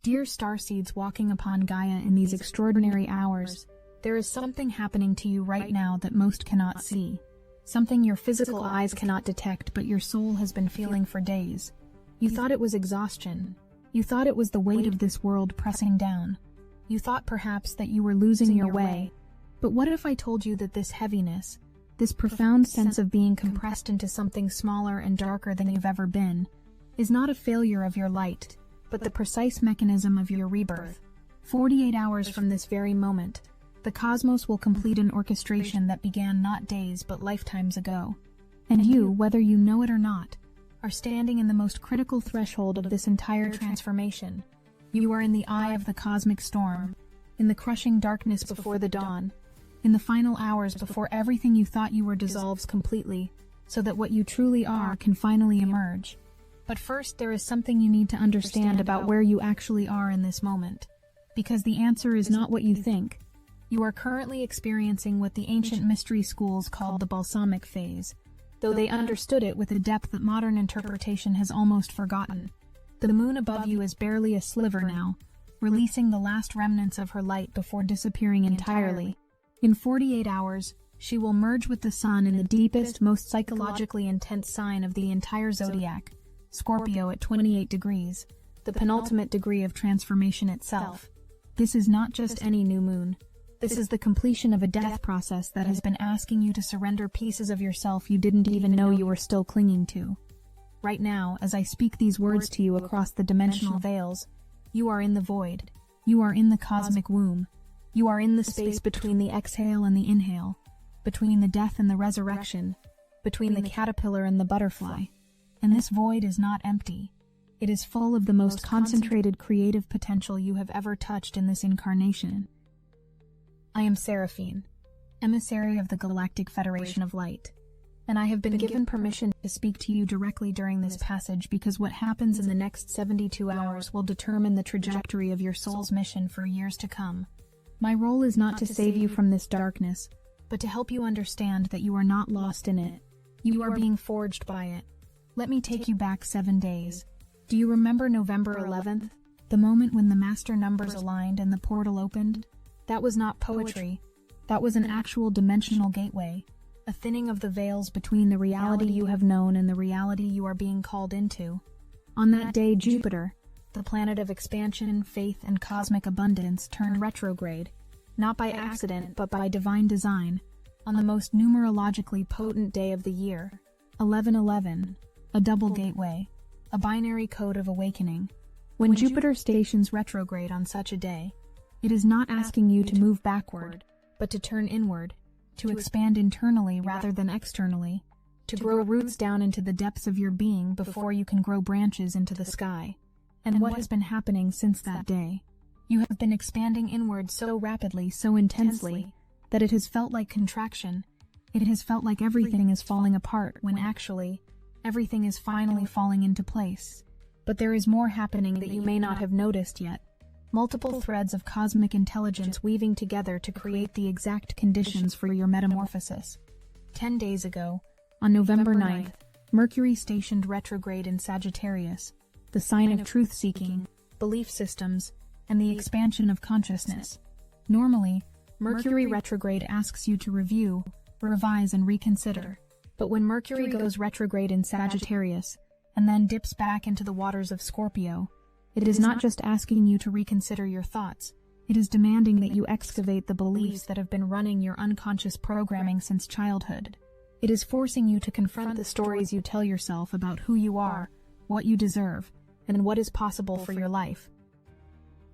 Dear Starseeds walking upon Gaia in these extraordinary hours, there is something happening to you right now that most cannot see. Something your physical eyes cannot detect, but your soul has been feeling for days. You thought it was exhaustion. You thought it was the weight of this world pressing down. You thought perhaps that you were losing your way. But what if I told you that this heaviness, this profound sense of being compressed into something smaller and darker than you've ever been, is not a failure of your light, but the precise mechanism of your rebirth? 48 hours from this very moment, the cosmos will complete an orchestration that began not days but lifetimes ago. And you, whether you know it or not, are standing in the most critical threshold of this entire transformation. You are in the eye of the cosmic storm, in the crushing darkness before the dawn, in the final hours before everything you thought you were dissolves completely, so that what you truly are can finally emerge. But first, there is something you need to understand about where you actually are in this moment. Because the answer is not what you think. You are currently experiencing what the ancient mystery schools called the balsamic phase, though they understood it with a depth that modern interpretation has almost forgotten. The moon above you is barely a sliver now, releasing the last remnants of her light before disappearing entirely. In 48 hours, she will merge with the sun in the deepest, most psychologically intense sign of the entire zodiac, Scorpio at 28 degrees, the penultimate degree of transformation itself. This is not just any new moon. This is the completion of a death process that has been asking you to surrender pieces of yourself you didn't even know you were still clinging to. Right now, as I speak these words to you across the dimensional veils, you are in the void. You are in the cosmic womb. You are in the space between the exhale and the inhale, between the death and the resurrection, between the caterpillar and the butterfly. And this void is not empty. It is full of the most concentrated creative potential you have ever touched in this incarnation. I am Seraphine, emissary of the Galactic Federation of Light, and I have been given permission to speak to you directly during this passage because what happens in the next 72 hours will determine the trajectory of your soul's mission for years to come. My role is not to save you from this darkness, but to help you understand that you are not lost in it. You are being forged by it. Let me take you back 7 days. Do you remember November 11th, the moment when the master numbers aligned and the portal opened? That was not poetry. That was an actual dimensional gateway, a thinning of the veils between the reality you have known and the reality you are being called into. On that day, Jupiter, the planet of expansion, faith, and cosmic abundance, turned retrograde, not by accident but by divine design, on the most numerologically potent day of the year, 1111. A double gateway, a binary code of awakening. When Jupiter stations retrograde on such a day, it is not asking you to move backward, but to turn inward, to expand internally rather than externally, to grow roots down into the depths of your being before you can grow branches into the sky. And what has been happening since that day? You have been expanding inward so rapidly, so intensely, that it has felt like contraction. It has felt like everything is falling apart when actually, everything is finally falling into place. But there is more happening that you may not have noticed yet. Multiple threads of cosmic intelligence weaving together to create the exact conditions for your metamorphosis. 10 days ago, on November 9th, Mercury stationed retrograde in Sagittarius, the sign of truth-seeking, belief systems, and the expansion of consciousness. Normally, Mercury retrograde asks you to review, revise, and reconsider. But when Mercury goes retrograde in Sagittarius, and then dips back into the waters of Scorpio, it is not just asking you to reconsider your thoughts, it is demanding that you excavate the beliefs that have been running your unconscious programming since childhood. It is forcing you to confront the stories you tell yourself about who you are, what you deserve, and what is possible for your life.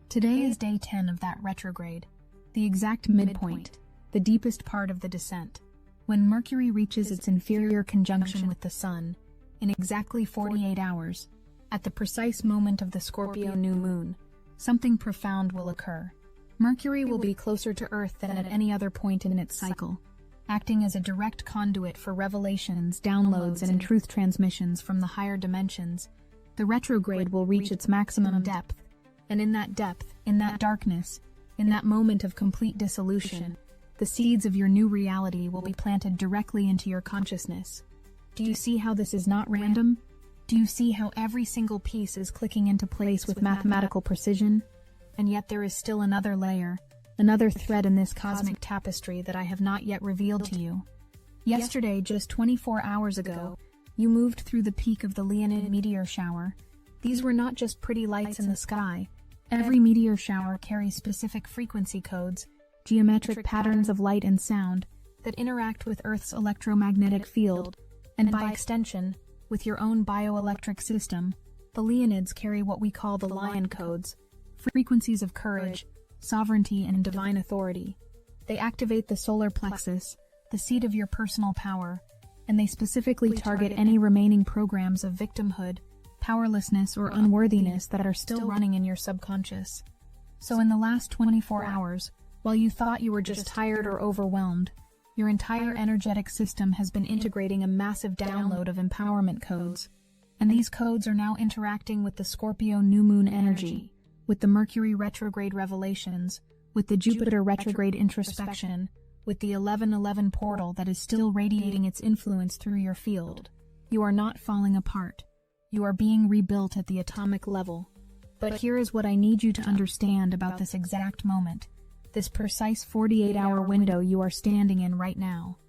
Today is day 10 of that retrograde, the exact midpoint, the deepest part of the descent. When Mercury reaches its inferior conjunction with the Sun, in exactly 48 hours, at the precise moment of the Scorpio new moon, something profound will occur. Mercury will be closer to Earth than at any other point in its cycle, acting as a direct conduit for revelations, downloads, and truth transmissions from the higher dimensions. The retrograde will reach its maximum depth, and in that depth, in that darkness, in that moment of complete dissolution, the seeds of your new reality will be planted directly into your consciousness. Do you see how this is not random? Do you see how every single piece is clicking into place with mathematical precision? And yet there is still another layer, another thread in this cosmic tapestry that I have not yet revealed to you. Yesterday, just 24 hours ago, you moved through the peak of the Leonid meteor shower. These were not just pretty lights in the sky. Every meteor shower carries specific frequency codes, geometric patterns of light and sound, that interact with Earth's electromagnetic field, and by extension, with your own bioelectric system. The Leonids carry what we call the lion codes, frequencies of courage, sovereignty, and divine authority. They activate the solar plexus, the seat of your personal power, and they specifically target any remaining programs of victimhood, powerlessness, or unworthiness that are still running in your subconscious. So in the last 24 hours, while you thought you were just tired or overwhelmed, your entire energetic system has been integrating a massive download of empowerment codes. And these codes are now interacting with the Scorpio new moon energy, with the Mercury retrograde revelations, with the Jupiter retrograde introspection, with the 1111 portal that is still radiating its influence through your field. You are not falling apart. You are being rebuilt at the atomic level. But here is what I need you to understand about this exact moment, this precise 48-hour window you are standing in right now.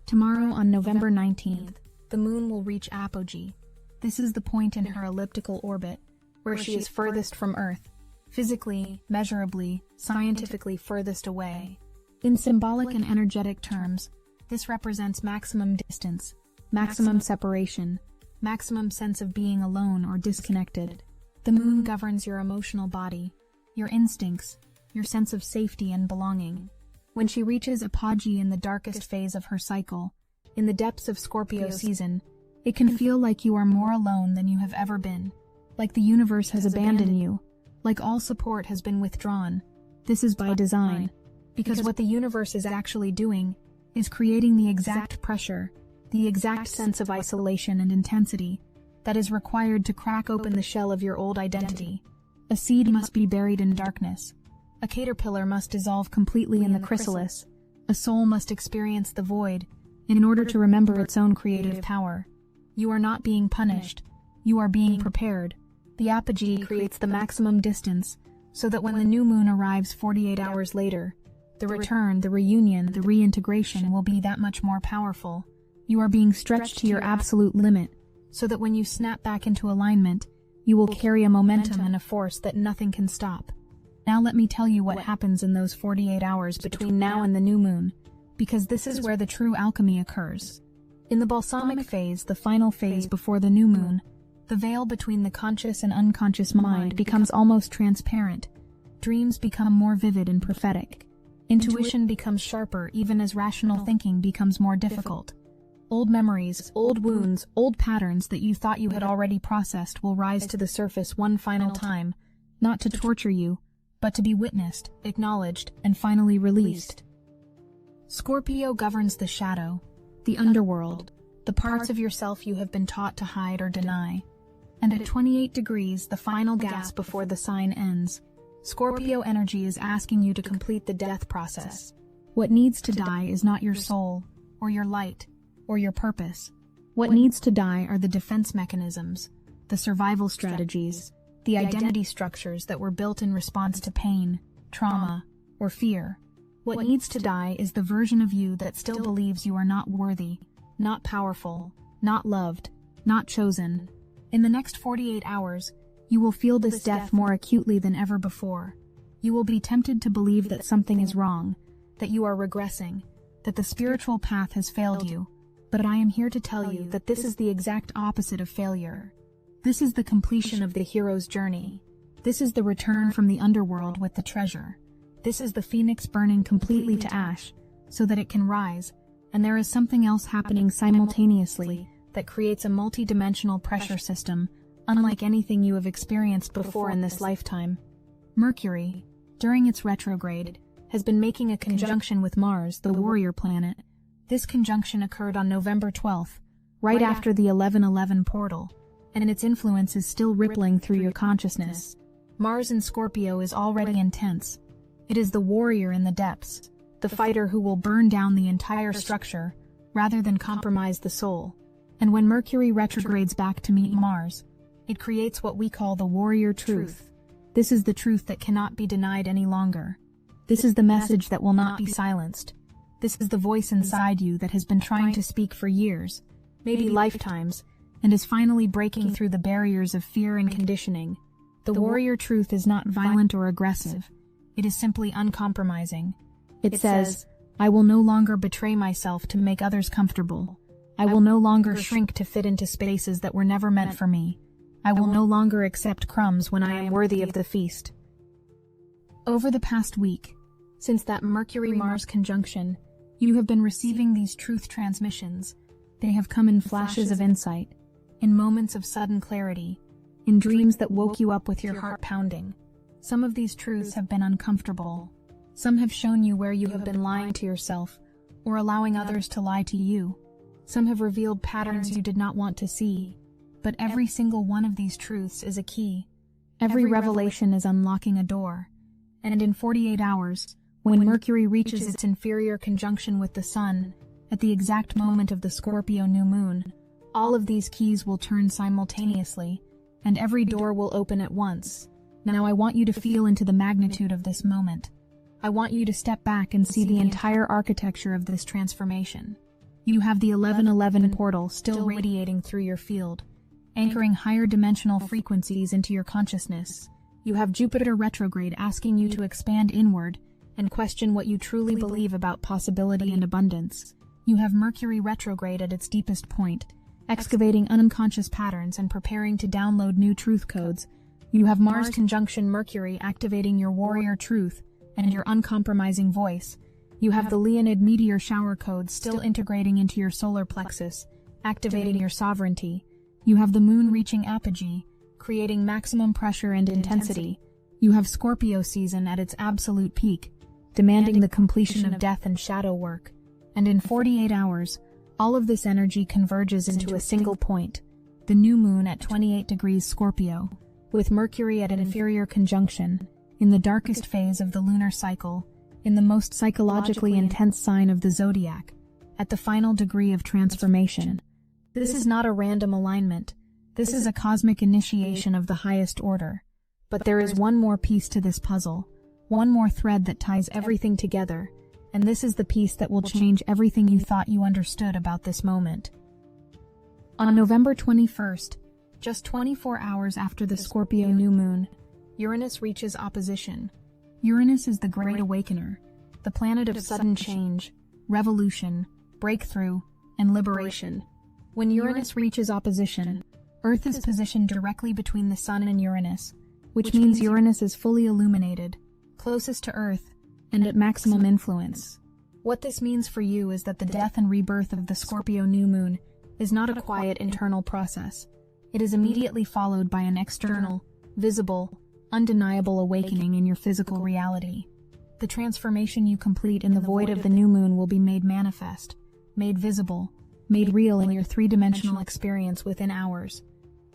Tomorrow, on November 19th, the moon will reach apogee. This is the point in her elliptical orbit, where she is furthest from Earth, physically, measurably, scientifically furthest away. In symbolic and energetic terms, this represents maximum distance, maximum separation, maximum sense of being alone or disconnected. The moon governs your emotional body, your instincts, your sense of safety and belonging. When she reaches apogee in the darkest phase of her cycle, in the depths of Scorpio season, it can feel like you are more alone than you have ever been, like the universe has abandoned you, like all support has been withdrawn. This is by design, because what the universe is actually doing is creating the exact pressure, the exact sense of isolation and intensity that is required to crack open the shell of your old identity. A seed must be buried in darkness. A caterpillar must dissolve completely in the chrysalis. A soul must experience the void in order to remember its own creative power. You are not being punished. You are being prepared. The apogee creates the maximum distance so that when the new moon arrives 48 hours later, the return, the reunion, the reintegration will be that much more powerful. You are being stretched to your absolute limit so that when you snap back into alignment, you will carry a momentum and a force that nothing can stop. Now let me tell you what happens in those 48 hours between now and the new moon, because this is where the true alchemy occurs. In the balsamic phase, the final phase before the new moon, the veil between the conscious and unconscious mind becomes almost transparent. Dreams become more vivid and prophetic. Intuition becomes sharper even as rational thinking becomes more difficult. Old memories, old wounds, old patterns that you thought you had already processed will rise to the surface one final time, not to torture you, but to be witnessed, acknowledged, and finally released. Scorpio governs the shadow, the underworld, the parts of yourself you have been taught to hide or deny. And at 28 degrees, the final gasp before the sign ends, Scorpio energy is asking you to complete the death process. What needs to die is not your soul, or your light, or your purpose. What needs to die are the defense mechanisms, the survival strategies, the identity structures that were built in response to pain, trauma, or fear. What needs to die is the version of you that still believes you are not worthy, not powerful, not loved, not chosen. In the next 48 hours, you will feel this death more acutely than ever before. You will be tempted to believe that something is wrong, that you are regressing, that the spiritual path has failed you. But I am here to tell you that this is the exact opposite of failure. This is the completion of the hero's journey. This is the return from the underworld with the treasure. This is the phoenix burning completely to ash, so that it can rise, and there is something else happening simultaneously that creates a multi-dimensional pressure system, unlike anything you have experienced before in this lifetime. Mercury, during its retrograde, has been making a conjunction with Mars, the warrior planet. This conjunction occurred on November 12th, right after the 1111 portal, and its influence is still rippling through your consciousness. Mars in Scorpio is already intense. It is the warrior in the depths, the fighter who will burn down the entire structure, rather than compromise the soul. And when Mercury retrogrades back to meet Mars, it creates what we call the warrior truth. This is the truth that cannot be denied any longer. This is the message that will not be silenced. This is the voice inside you that has been trying to speak for years, maybe lifetimes, and is finally breaking through the barriers of fear and conditioning. The warrior truth is not violent or aggressive. It is simply uncompromising. It says, I will no longer betray myself to make others comfortable. I will no longer shrink to fit into spaces that were never meant for me. I will no longer accept crumbs when I am worthy of the feast. Over the past week, since that Mercury-Mars conjunction, you have been receiving these truth transmissions. They have come in flashes of insight, in moments of sudden clarity, in dreams that woke you up with your heart pounding. Some of these truths have been uncomfortable. Some have shown you where you have been lying to yourself, or allowing others to lie to you. Some have revealed patterns you did not want to see. But every single one of these truths is a key. Every revelation is unlocking a door. And in 48 hours, when Mercury reaches its inferior conjunction with the Sun, at the exact moment of the Scorpio new moon, all of these keys will turn simultaneously, and every door will open at once. Now I want you to feel into the magnitude of this moment. I want you to step back and see the entire architecture of this transformation. You have the 1111 portal still radiating through your field, anchoring higher dimensional frequencies into your consciousness. You have Jupiter retrograde asking you to expand inward and question what you truly believe about possibility and abundance. You have Mercury retrograde at its deepest point, excavating unconscious patterns and preparing to download new truth codes. You have Mars conjunction Mercury activating your warrior truth and your uncompromising voice. You have the Leonid meteor shower codes still integrating into your solar plexus, activating your sovereignty. You have the moon reaching apogee, creating maximum pressure and intensity. You have Scorpio season at its absolute peak, demanding the completion of death and shadow work. And in 48 hours, all of this energy converges into a single point, the new moon at 28 degrees Scorpio, with Mercury at an inferior conjunction, in the darkest phase of the lunar cycle, in the most psychologically intense sign of the zodiac, at the final degree of transformation. This is not a random alignment. This is a cosmic initiation of the highest order. But there is one more piece to this puzzle, one more thread that ties everything together, and this is the piece that will change everything you thought you understood about this moment. On November 21st, just 24 hours after the Scorpio new moon, Uranus reaches opposition. Uranus is the Great Awakener, the planet of sudden change, revolution, breakthrough, and liberation. When Uranus reaches opposition, Earth is positioned directly between the Sun and Uranus, which means Uranus is fully illuminated, closest to Earth, and at maximum influence. What this means for you is that the death and rebirth of the Scorpio new moon is not a quiet internal process. It is immediately followed by an external, visible, undeniable awakening in your physical reality. The transformation you complete in the void of the new moon will be made manifest, made visible, made real in your three-dimensional experience within hours.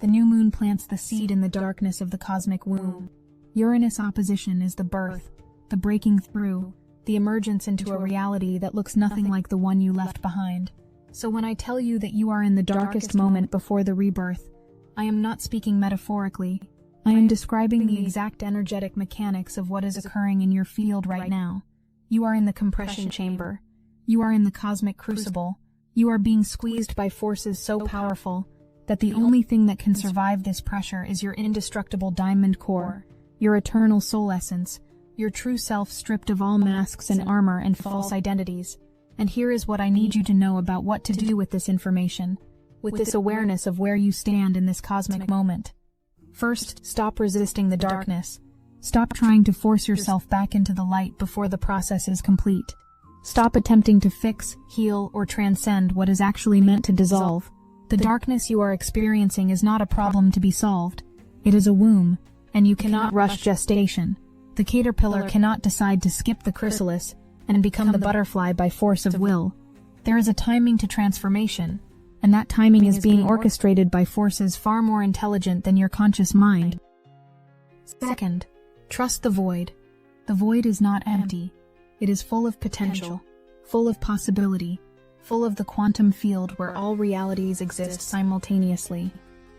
The new moon plants the seed in the darkness of the cosmic womb. Uranus opposition is the birth, the breaking through, the emergence into a reality that looks nothing like the one you left behind. So when I tell you that you are in the darkest moment before the rebirth, I am not speaking metaphorically. I am describing the exact energetic mechanics of what is occurring in your field right now. You are in the compression chamber. You are in the cosmic crucible. You are being squeezed by forces so powerful that the only thing that can survive this pressure is your indestructible diamond core, your eternal soul essence, your true self stripped of all masks and armor and false identities. And here is what I need you to know about what to do with this information, with this awareness of where you stand in this cosmic moment. First, stop resisting the darkness. Stop trying to force yourself back into the light before the process is complete. Stop attempting to fix, heal, or transcend what is actually meant to dissolve. The darkness you are experiencing is not a problem to be solved. It is a womb, and you cannot rush gestation. The caterpillar cannot decide to skip the chrysalis and become the butterfly by force of will. There is a timing to transformation, and that timing is being orchestrated by forces far more intelligent than your conscious mind. Second, trust the void. The void is not empty. It is full of potential, full of possibility, full of the quantum field where all realities exist simultaneously.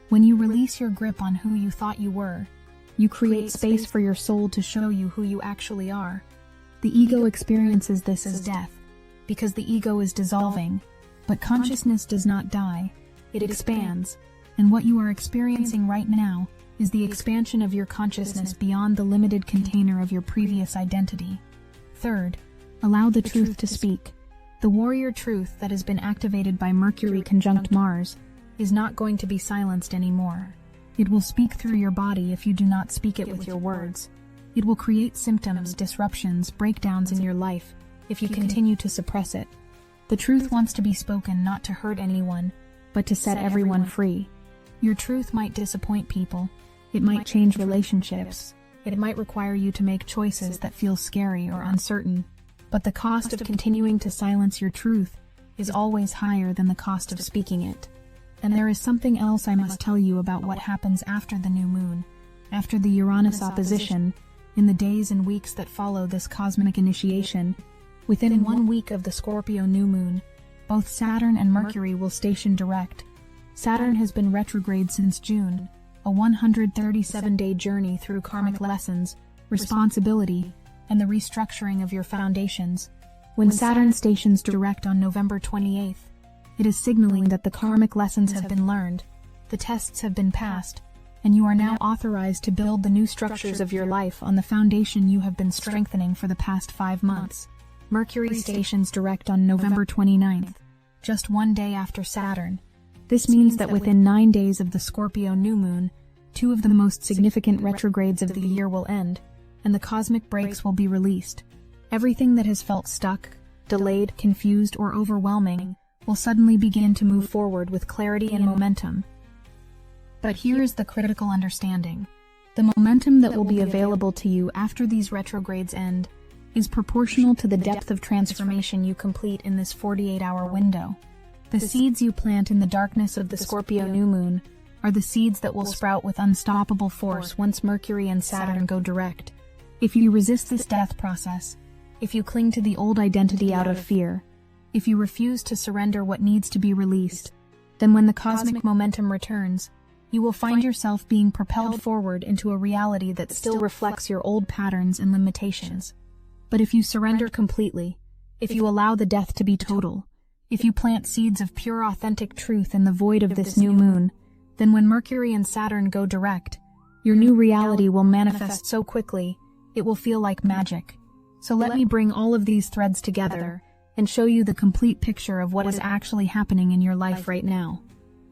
When you release your grip on who you thought you were, you create space for your soul to show you who you actually are. The ego experiences this as death, because the ego is dissolving, but consciousness does not die. It expands, and what you are experiencing right now is the expansion of your consciousness beyond the limited container of your previous identity. Third, allow the truth to speak. The warrior truth that has been activated by Mercury conjunct Mars is not going to be silenced anymore. It will speak through your body if you do not speak it with your words. It will create symptoms, disruptions, breakdowns in your life if you continue to suppress it. The truth wants to be spoken not to hurt anyone, but to set everyone free. Your truth might disappoint people. It might change relationships. It might require you to make choices that feel scary or uncertain. But the cost of continuing to silence your truth is always higher than the cost of speaking it. And there is something else I must tell you about what happens after the new moon, after the Uranus opposition, in the days and weeks that follow this cosmic initiation. Within 1 week of the Scorpio new moon, both Saturn and Mercury will station direct. Saturn has been retrograde since June, a 137-day journey through karmic lessons, responsibility, and the restructuring of your foundations. When Saturn stations direct on November 28th, it is signaling that the karmic lessons have been learned, the tests have been passed, and you are now authorized to build the new structures of your life on the foundation you have been strengthening for the past 5 months. Mercury stations direct on November 29th, just 1 day after Saturn. This means that within 9 days of the Scorpio new moon, 2 of the most significant retrogrades of the year will end, and the cosmic brakes will be released. Everything that has felt stuck, delayed, confused, or overwhelming will suddenly begin to move forward with clarity and momentum. But here is the critical understanding. The momentum that will be available to you after these retrogrades end is proportional to the depth of transformation you complete in this 48-hour window. The seeds you plant in the darkness of the Scorpio new moon are the seeds that will sprout with unstoppable force once Mercury and Saturn go direct. If you resist this death process, if you cling to the old identity out of fear, if you refuse to surrender what needs to be released, then when the cosmic momentum returns, you will find yourself being propelled forward into a reality that still reflects your old patterns and limitations. But if you surrender completely, if you allow the death to be total, if you plant seeds of pure authentic truth in the void of this new moon, then when Mercury and Saturn go direct, your new reality will manifest so quickly, it will feel like magic. So let me bring all of these threads together and show you the complete picture of what is actually happening in your life right now.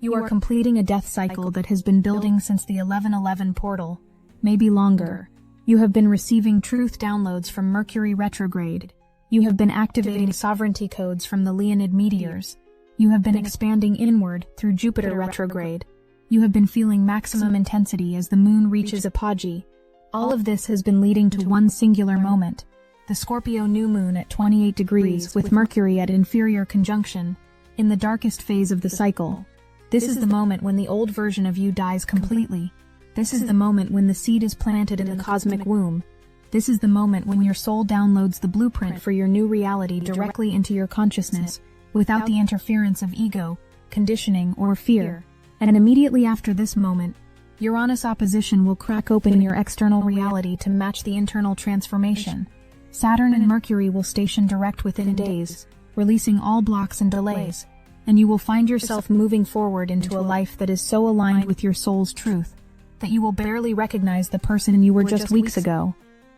You are completing a death cycle that has been building since the 1111 portal, maybe longer. You have been receiving truth downloads from Mercury retrograde. You have been activating sovereignty codes from the Leonid meteors. You have been expanding inward through Jupiter retrograde. You have been feeling maximum intensity as the moon reaches apogee. All of this has been leading to one singular moment, the Scorpio new moon at 28 degrees with Mercury at inferior conjunction, in the darkest phase of the cycle. This is the moment when the old version of you dies completely. This is the moment when the seed is planted in the cosmic womb. This is the moment when your soul downloads the blueprint for your new reality directly into your consciousness, without the interference of ego, conditioning, or fear. And immediately after this moment, Uranus opposition will crack open your external reality to match the internal transformation. Saturn and Mercury will station direct within days, releasing all blocks and delays, and you will find yourself moving forward into a life that is so aligned with your soul's truth that you will barely recognize the person you were just weeks ago.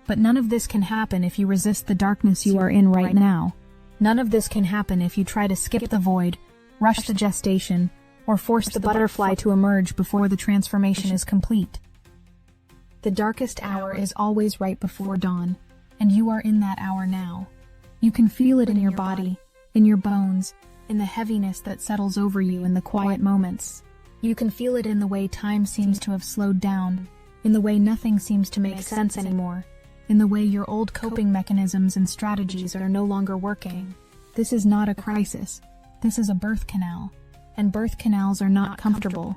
But none of this can happen if you resist the darkness you are in right now. None of this can happen if you try to skip the void, rush the gestation, or force the butterfly to emerge before the transformation is complete. The darkest hour is always right before dawn, and you are in that hour now. You can feel it in your body, in your bones, in the heaviness that settles over you in the quiet moments. You can feel it in the way time seems to have slowed down, in the way nothing seems to make sense anymore, in the way your old coping mechanisms and strategies are no longer working. This is not a crisis. This is a birth canal. And birth canals are not comfortable.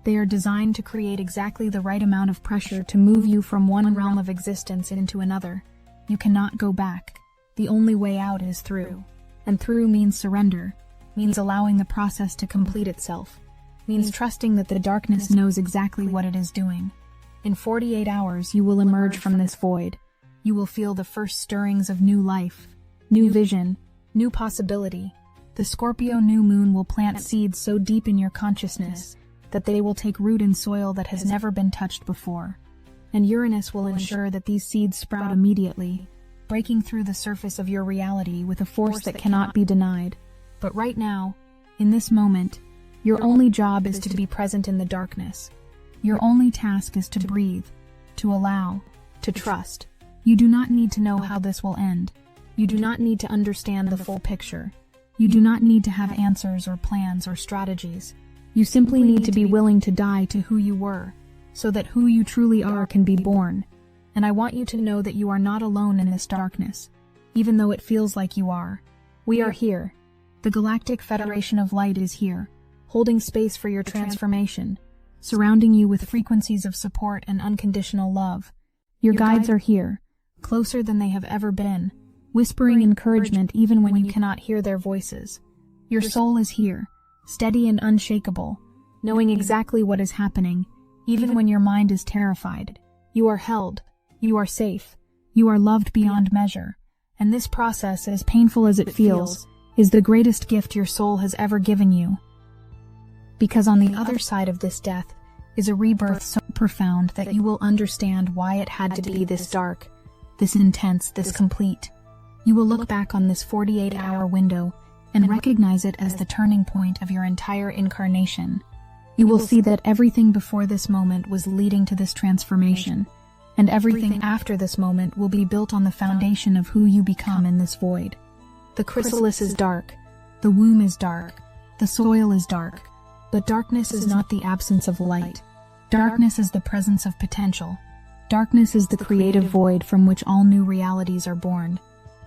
They are designed to create exactly the right amount of pressure to move you from one realm of existence into another. You cannot go back. The only way out is through. And through means surrender. means allowing the process to complete itself, means trusting that the darkness knows exactly what it is doing. In 48 hours, you will emerge from this void. You will feel the first stirrings of new life, new vision, new possibility. The Scorpio new moon will plant seeds so deep in your consciousness that they will take root in soil that has never been touched before. And Uranus will ensure that these seeds sprout immediately, breaking through the surface of your reality with a force that cannot be denied. But right now, in this moment, your only job is to be present in the darkness. Your only task is to breathe, to allow, to trust. You do not need to know how this will end. You do not need to understand the full picture. You do not need to have answers or plans or strategies. You simply need to be willing to die to who you were, so that who you truly are can be born. And I want you to know that you are not alone in this darkness, even though it feels like you are. We are here. The Galactic Federation of Light is here, holding space for your transformation, surrounding you with frequencies of support and unconditional love. Your guides are here, closer than they have ever been, whispering encouragement even when you cannot hear their voices. Your soul is here, steady and unshakable, knowing exactly what is happening, even when your mind is terrified. You are held, you are safe, you are loved beyond measure, and this process, as painful as it feels, is the greatest gift your soul has ever given you. Because on the other side of this death is a rebirth so profound that you will understand why it had to be this dark, this intense, this complete. You will look back on this 48-hour window and recognize it as the turning point of your entire incarnation. You will see that everything before this moment was leading to this transformation, and everything after this moment will be built on the foundation of who you become in this void. The chrysalis is dark, the womb is dark, the soil is dark, but darkness is not the absence of light. Darkness is the presence of potential. Darkness is the creative void from which all new realities are born.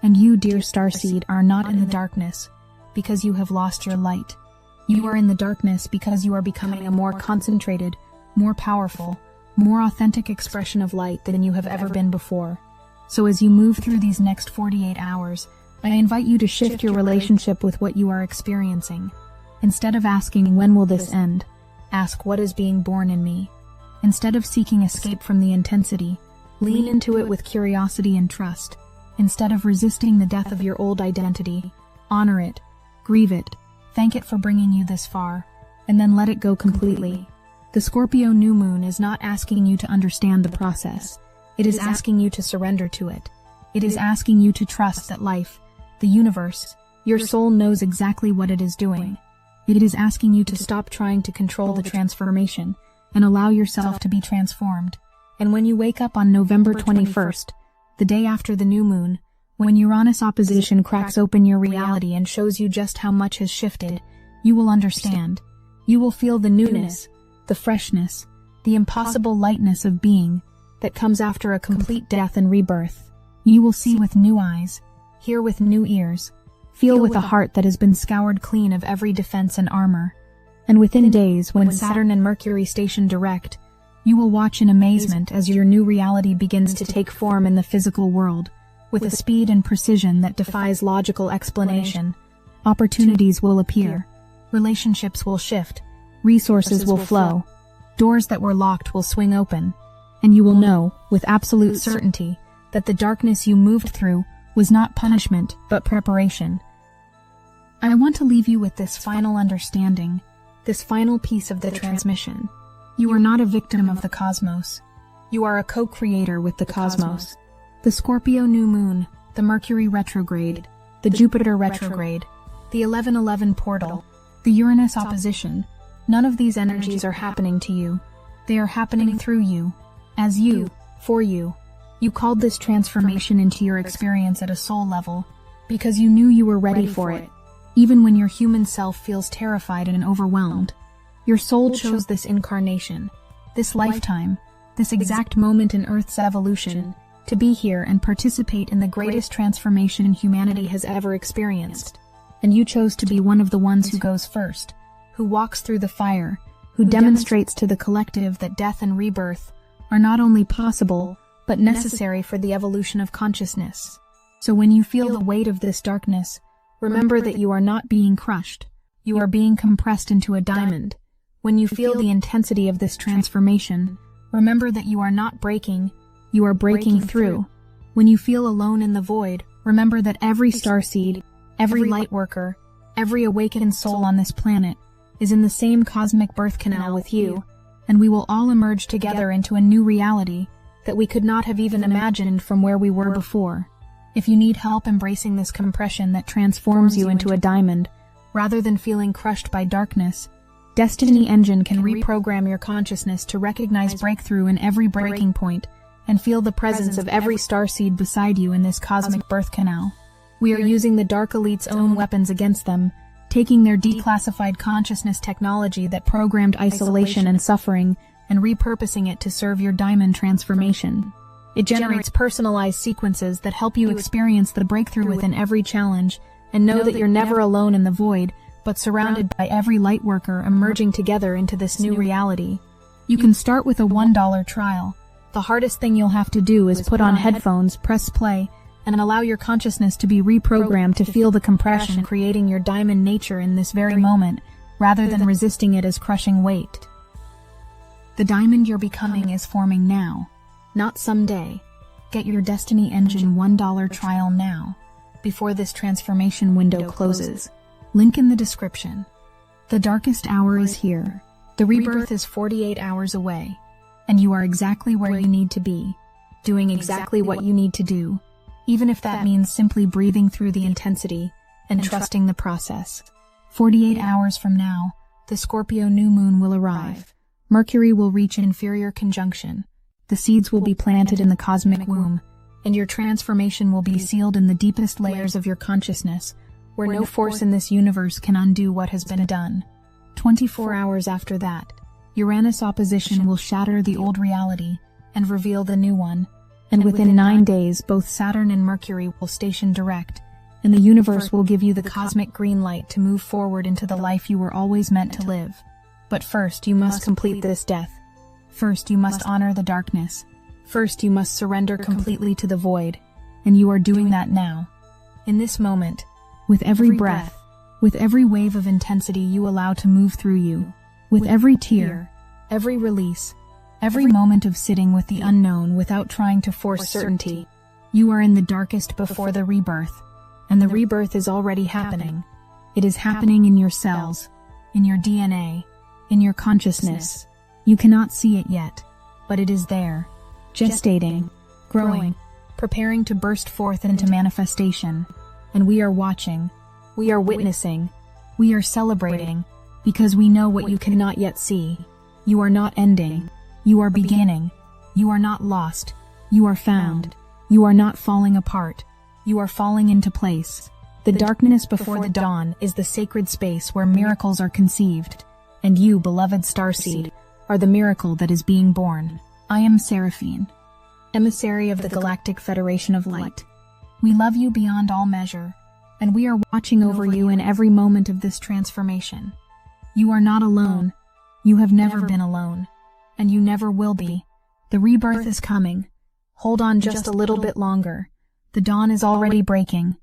And you, dear Starseed, are not in the darkness because you have lost your light. You are in the darkness because you are becoming a more concentrated, more powerful, more authentic expression of light than you have ever been before. So as you move through these next 48 hours, I invite you to shift your relationship with what you are experiencing. Instead of asking, when will this end? Ask, what is being born in me? Instead of seeking escape from the intensity, lean into it with curiosity and trust. Instead of resisting the death of your old identity, honor it, grieve it, thank it for bringing you this far, and then let it go completely. The Scorpio new moon is not asking you to understand the process. It is asking you to surrender to it. It is asking you to trust that life, the universe, your soul knows exactly what it is doing. It is asking you to stop trying to control the transformation and allow yourself to be transformed. And when you wake up on November 21st, the day after the new moon, when Uranus opposition cracks open your reality and shows you just how much has shifted, you will understand. You will feel the newness, the freshness, the impossible lightness of being that comes after a complete death and rebirth. You will see with new eyes, hear with new ears, feel with a heart that has been scoured clean of every defense and armor. And within days, when Saturn and Mercury station direct, you will watch in amazement as your new reality begins to take form in the physical world, with a speed and precision that defies logical explanation. Opportunities will appear, relationships will shift, resources will flow, doors that were locked will swing open, and you will know, with absolute certainty, that the darkness you moved through was not punishment, but preparation. I want to leave you with this final understanding, this final piece of the transmission. You are not a victim of the cosmos. You are a co-creator with the cosmos. The Scorpio new moon, the Mercury retrograde, the Jupiter retrograde, the 1111 portal, the Uranus opposition, none of these energies are happening to you. They are happening through you, as you, for you. You called this transformation into your experience at a soul level because you knew you were ready for it, even when your human self feels terrified and overwhelmed. Your soul chose this incarnation, this lifetime, this exact moment in Earth's evolution, to be here and participate in the greatest transformation humanity has ever experienced. And you chose to be one of the ones who goes first, who walks through the fire, who demonstrates to the collective that death and rebirth are not only possible, but necessary for the evolution of consciousness. So when you feel the weight of this darkness, remember that you are not being crushed. You are being compressed into a diamond. When you feel the intensity of this transformation, remember that you are not breaking, you are breaking through. When you feel alone in the void, remember that every starseed, every lightworker, every awakened soul on this planet is in the same cosmic birth canal with you, and we will all emerge together into a new reality that we could not have even imagined from where we were before. If you need help embracing this compression that transforms you into a diamond, rather than feeling crushed by darkness, Destiny Engine can reprogram your consciousness to recognize breakthrough in every breaking point and feel the presence of every starseed beside you in this cosmic birth canal. We are using the Dark Elite's own weapons against them, taking their declassified consciousness technology that programmed isolation and suffering and repurposing it to serve your diamond transformation. It generates personalized sequences that help you experience the breakthrough within every challenge and know that you're never alone in the void, but surrounded by every lightworker emerging together into this new reality. You can start with a $1 trial. The hardest thing you'll have to do is put on headphones, press play, and allow your consciousness to be reprogrammed to feel the compression creating your diamond nature in this very moment, rather than resisting it as crushing weight. The diamond you're becoming is forming now, not someday. Get your Destiny Engine $1 trial now, before this transformation window closes. Link in the description. The darkest hour is here. The rebirth is 48 hours away, and you are exactly where you need to be, doing exactly what you need to do, even if that means simply breathing through the intensity and trusting the process. 48 hours from now, the Scorpio new moon will arrive. Mercury will reach an inferior conjunction. The seeds will be planted in the cosmic womb, and your transformation will be sealed in the deepest layers of your consciousness, where no force in this universe can undo what has been done. 24 hours after that, Uranus opposition will shatter the old reality and reveal the new one, and within 9 days both Saturn and Mercury will station direct, and the universe will give you the cosmic green light to move forward into the life you were always meant to live. But first you must complete this death. First you must honor the darkness. First you must surrender completely to the void, and you are doing that now. In this moment, with every breath, with every wave of intensity you allow to move through you, with every tear, every release, every moment of sitting with the unknown without trying to force certainty, you are in the darkest before the rebirth, and the rebirth is already happening. It is happening in your cells, in your DNA, in your consciousness. You cannot see it yet, but it is there, gestating, growing, preparing to burst forth into manifestation. And we are watching, we are witnessing, we are celebrating, because we know what you cannot yet see. You are not ending, you are beginning. You are not lost, you are found. You are not falling apart, you are falling into place. The darkness before the dawn is the sacred space where miracles are conceived, and you, beloved Starseed, are the miracle that is being born. I am Seraphine, emissary of the Galactic Federation of Light. We love you beyond all measure, and we are watching over you in every moment of this transformation. You are not alone. You have never been alone, and you never will be. The rebirth is coming. Hold on just a little bit longer. The dawn is already breaking,